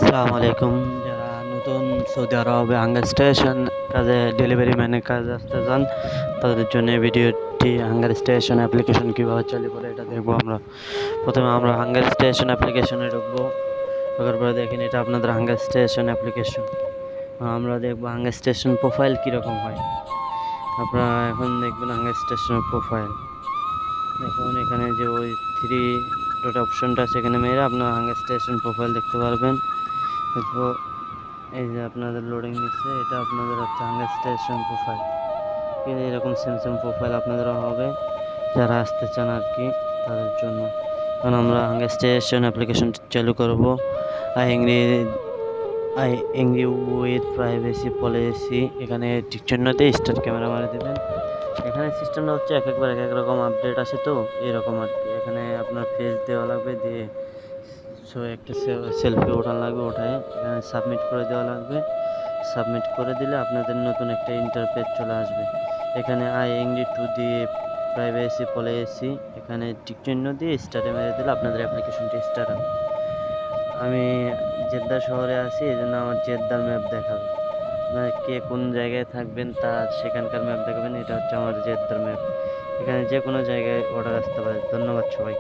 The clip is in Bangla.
আসসালামু আলাইকুম। যারা নতুন সৌদি আরবে হাঙ্গার স্টেশন কাজে ডেলিভারি ম্যানের কাজে আসতে চান তাদের জন্য এই ভিডিওটি। হাঙ্গার স্টেশন অ্যাপ্লিকেশন কীভাবে চালু করে এটা দেখবো আমরা। প্রথমে আমরা হাঙ্গার স্টেশন অ্যাপ্লিকেশনে ঢুকবো। ঢোকার পরে দেখেন এটা আপনাদের হাঙ্গার স্টেশন অ্যাপ্লিকেশন। আমরা দেখবো হাঙ্গার স্টেশন প্রোফাইল কীরকম হয়। আপনারা এখন দেখবেন হাঙ্গার স্টেশনের প্রোফাইল। দেখুন এখানে যে ওই থ্রি ডট অপশনটা আছে, এখানে মেরে আপনার হাঙ্গার স্টেশন প্রোফাইল দেখতে পারবেন। দেখবো এই যে আপনাদের লোডিং নিচ্ছে, এটা আপনাদের হচ্ছে হাঙ্গার স্টেশন প্রোফাইল। এরকম সেম সেম প্রোফাইল আপনাদেরও হবে যারা আসতে চান আর কি, তাদের জন্য। কারণ আমরা হাঙ্গার স্টেশন অ্যাপ্লিকেশন চালু করব। I angry with privacy policy, এখানে ঠিক চিহ্ন দিয়ে স্টার্ট ক্যামেরা মারে দেবেন। এখানে সিস্টেমটা হচ্ছে এক একবার এক এক রকম আপডেট আসে, তো এরকম আর কি। এখানে আপনার ফেস দেওয়া লাগবে, দিয়ে একটা সেলফি ওঠানো লাগবে, ওঠায় এখানে সাবমিট করে দেওয়া লাগবে। সাবমিট করে দিলে আপনাদের নতুন একটা ইন্টারফেস চলে আসবে। এখানে আই এংরি টু দিয়ে প্রাইভেসি পলিসি, এখানে টিক চিহ্ন দিয়ে স্টার্টে মেরে দিলে আপনাদের অ্যাপ্লিকেশনটি স্টার্ট হবে। আমি জেদ্দা শহরে আছি, এই জন্য আমার জেদ্দার ম্যাপ দেখাবে। আপনারা কে কোন জায়গায় থাকবেন তার সেখানকার ম্যাপ দেখাবেন। এটা হচ্ছে আমার জেদ্দার ম্যাপ। এখানে যে কোনো জায়গায় অর্ডার আসতে পারে। ধন্যবাদ সবাইকে।